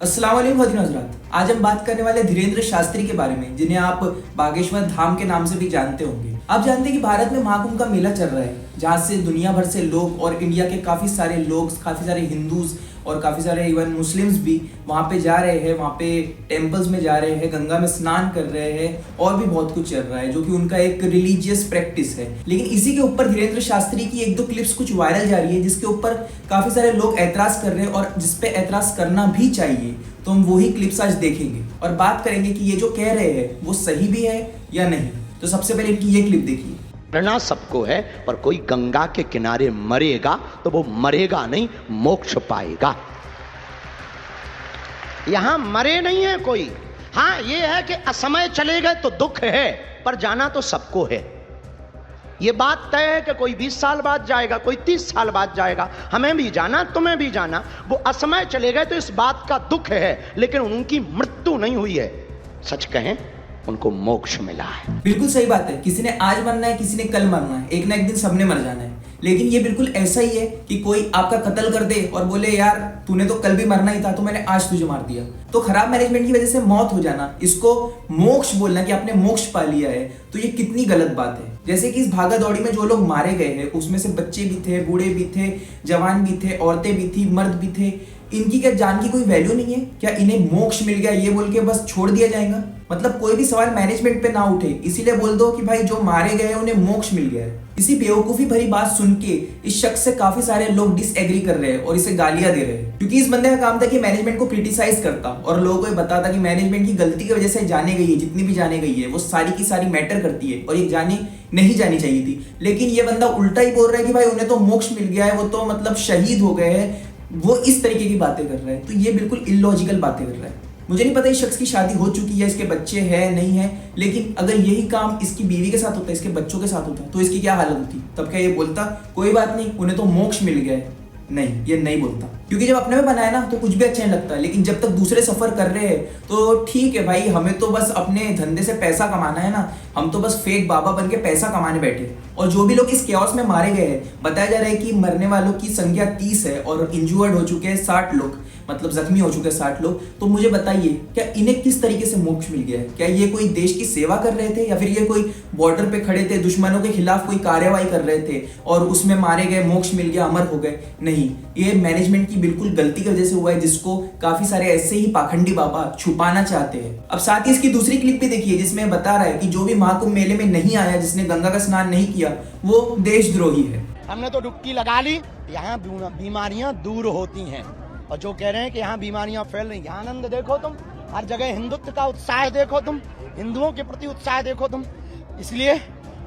अस्सलाम वालेकुम हज़रात। आज हम बात करने वाले धीरेन्द्र शास्त्री के बारे में, जिन्हें आप बागेश्वर धाम के नाम से भी जानते होंगे। आप जानते हैं कि भारत में महाकुंभ का मेला चल रहा है, जहाँ से दुनिया भर से लोग और इंडिया के काफ़ी सारे लोग, काफ़ी सारे हिंदूज और काफ़ी सारे इवन मुस्लिम्स भी वहाँ पे जा रहे हैं। वहाँ पे टेम्पल्स में जा रहे हैं, गंगा में स्नान कर रहे हैं और भी बहुत कुछ चल रहा है, जो कि उनका एक रिलीजियस प्रैक्टिस है। लेकिन इसी के ऊपर धीरेन्द्र शास्त्री की एक दो क्लिप्स कुछ वायरल जा रही है, जिसके ऊपर काफ़ी सारे लोग ऐतराज़ कर रहे हैं और जिसपे ऐतराज़ करना भी चाहिए। तो हम वही क्लिप्स आज देखेंगे और बात करेंगे कि ये जो कह रहे हैं वो सही भी है या नहीं। तो सबसे पहले इनकी ये क्लिप देखिए। मरना सबको है, पर कोई गंगा के किनारे मरेगा तो वो मरेगा नहीं, मोक्ष पाएगा। यहां मरे नहीं है कोई। हाँ, ये है कि असमय चले गए तो दुख है, पर जाना तो सबको है। ये बात तय है कि कोई 20 साल बाद जाएगा, कोई 30 साल बाद जाएगा। हमें भी जाना, तुम्हें भी जाना। वो असमय चले गए तो इस बात का दुख है, लेकिन उनकी मृत्यु नहीं हुई है। सच कहें, उनको मोक्ष मिला है। बिल्कुल सही बात है। किसी ने आज मरना है, किसी ने कल मरना है, एक ना एक दिन सबने मर जाना है। लेकिन ये बिल्कुल ऐसा ही है कि कोई आपका कत्ल कर दे और बोले यार तूने तो कल भी मरना ही था, तो मैंने आज तुझे मार दिया। तो खराब मैनेजमेंट की वजह से मौत हो जाना, इसको मोक्ष बोलना कि आपने मोक्ष पा लिया है, तो ये कितनी गलत बात है। जैसे कि इस भागा दौड़ी में जो लोग मारे गए हैं, उसमें से बच्चे भी थे, बूढ़े भी थे, जवान भी थे, औरतें भी थी, मर्द भी थे। इनकी क्या जान की कोई वैल्यू नहीं है? क्या इन्हें मोक्ष मिल गया ये बोल के बस छोड़ दिया जाएगा? मतलब कोई भी सवाल मैनेजमेंट पे ना उठे, इसीलिए बोल दो कि भाई जो मारे गए हैं उन्हें मोक्ष मिल गया है। इसी बेवकूफी भरी बात सुन के इस शख्स से काफी सारे लोग डिसएग्री कर रहे हैं और इसे गालियां दे रहे हैं, क्योंकि इस बंदे का काम था कि मैनेजमेंट को क्रिटिसाइज करता और लोगों को बताता कि मैनेजमेंट की गलती की वजह से जाने गई है, जितनी भी जाने गई है वो सारी की सारी मैटर करती है और ये जाने नहीं जानी चाहिए थी। लेकिन ये बंदा उल्टा ही बोल रहा है कि भाई उन्हें तो मोक्ष मिल गया है, वो तो मतलब शहीद हो गए हैं। वो इस तरीके की बातें कर रहा है, तो ये बिल्कुल इलॉजिकल बातें कर रहा है। मुझे नहीं पता इस शख्स की शादी हो चुकी है, इसके बच्चे हैं नहीं है, लेकिन अगर यही काम इसकी बीवी के साथ होता, इसके बच्चों के साथ होता, तो इसकी क्या हालत होती? तब क्या ये बोलता कोई बात नहीं, उन्हें तो मोक्ष मिल गया है? नहीं, ये नहीं बोलता, क्योंकि जब अपने में बनाए ना तो कुछ भी अच्छा नहीं लगता। लेकिन जब तक दूसरे सफर कर रहे हैं तो ठीक है भाई, हमें तो बस अपने धंधे से पैसा कमाना है ना, हम तो बस फेक बाबा बन के पैसा कमाने बैठे। और जो भी लोग इस केओस में मारे गए हैं, बताया जा रहा है कि मरने वालों की संख्या 30 है और इंजर्ड हो चुके हैं 60 लोग, मतलब जख्मी हो चुके हैं 60 लोग। तो मुझे बताइए, क्या इन्हें किस तरीके से मोक्ष मिल गया है? क्या ये कोई देश की सेवा कर रहे थे, या फिर ये कोई बॉर्डर पे खड़े थे, दुश्मनों के खिलाफ कोई कार्यवाही कर रहे थे और उसमें मारे गए, मोक्ष मिल गया, अमर हो गए? नहीं, ये मैनेजमेंट की बिल्कुल गलती की वजह से हुआ है, जिसको काफी सारे ऐसे ही पाखंडी बाबा छुपाना चाहते हैं। अब साथ ही इसकी दूसरी क्लिप भी देखिए, जिसमें बता रहा है कि जो भी महाकुंभ मेले में नहीं आया, जिसने गंगा का स्नान नहीं किया, वो देशद्रोही है। हमने तो डुबकी लगा ली, यहाँ बीमारियां दूर होती हैं। और जो कह रहे हैं कि यहाँ बीमारियां फैल रही, यहाँ आनंद देखो तुम, हर जगह हिंदुत्व का उत्साह देखो तुम, हिंदुओं के प्रति उत्साह देखो तुम। इसलिए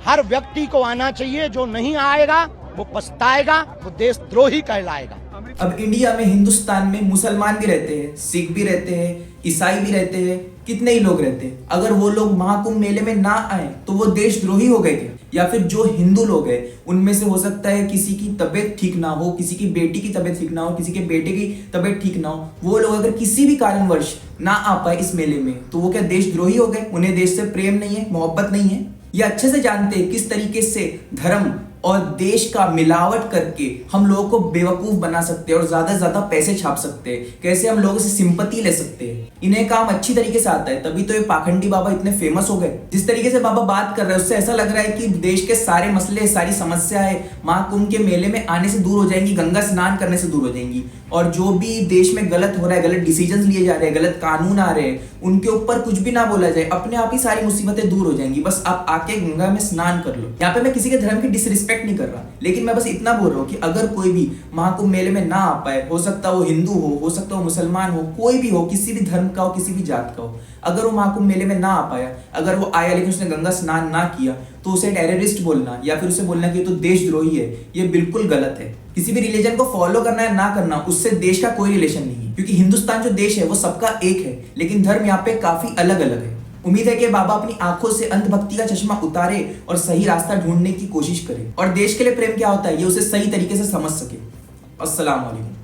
हर व्यक्ति को आना चाहिए, जो नहीं आएगा वो पछताएगा, वो देशद्रोही कहलाएगा। अब इंडिया में, हिंदुस्तान में मुसलमान भी रहते हैं, सिख भी रहते हैं, ईसाई भी रहते हैं, कितने ही लोग रहते हैं। अगर वो लोग महाकुंभ मेले में ना आए तो वो देशद्रोही हो गए क्या? या फिर जो हिंदू लोग हैं उनमें से हो सकता है किसी की तबीयत ठीक ना हो, किसी की बेटी की तबीयत ठीक ना हो, किसी के बेटे की तबीयत ठीक ना हो, वो लोग अगर किसी भी कारणवश ना आ पाए इस मेले में, तो वो क्या देशद्रोही हो गए? उन्हें देश से प्रेम नहीं है, मोहब्बत नहीं है? ये अच्छे से जानते हैं किस तरीके से धर्म और देश का मिलावट करके हम लोगों को बेवकूफ बना सकते हैं और ज्यादा से ज्यादा पैसे छाप सकते हैं, कैसे हम लोगों से सिंपैथी ले सकते हैं। इन्हें काम अच्छी तरीके से आता है, तभी तो ये पाखंडी बाबा इतने फेमस हो गए। जिस तरीके से बाबा बात कर रहे हैं, उससे ऐसा लग रहा है कि देश के सारे मसले, सारी समस्याएं महाकुंभ के मेले में आने से दूर हो जाएंगी, गंगा स्नान करने से दूर हो जाएंगी। और जो भी देश में गलत हो रहा है, गलत डिसीजन लिए जा रहे हैं, गलत कानून आ रहे हैं, उनके ऊपर कुछ भी ना बोला जाए, अपने आप ही सारी मुसीबतें दूर हो जाएंगी। बस आप आके गंगा में स्नान कर लो। यहाँ पे मैं किसी के धर्म की डिसरिस्पेक्ट नहीं कर रहा, लेकिन मैं बस इतना बोल रहा हूँ कि अगर कोई भी महाकुंभ मेले में ना आ पाए, हो सकता है वो हिंदू हो सकता है वो मुसलमान हो, कोई भी हो, किसी भी धर्म का हो, किसी भी जात का हो, अगर वो महाकुंभ मेले में ना आ पाया, अगर वो आया लेकिन उसने गंगा स्नान ना किया, तो उसे टेररिस्ट बोलना या फिर उसे बोलना कि तो देशद्रोही है, ये बिल्कुल गलत है। किसी भी रिलीजन को फॉलो करना है ना करना, उससे देश का कोई रिलेशन नहीं है, क्योंकि हिंदुस्तान जो देश है वो सबका एक है, लेकिन धर्म यहाँ पे काफी अलग अलग है। उम्मीद है कि बाबा अपनी आंखों से अंधभक्ति का चश्मा उतारे और सही रास्ता ढूंढने की कोशिश करे और देश के लिए प्रेम क्या होता है ये उसे सही तरीके से समझ सके। अस्सलाम वालेकुम।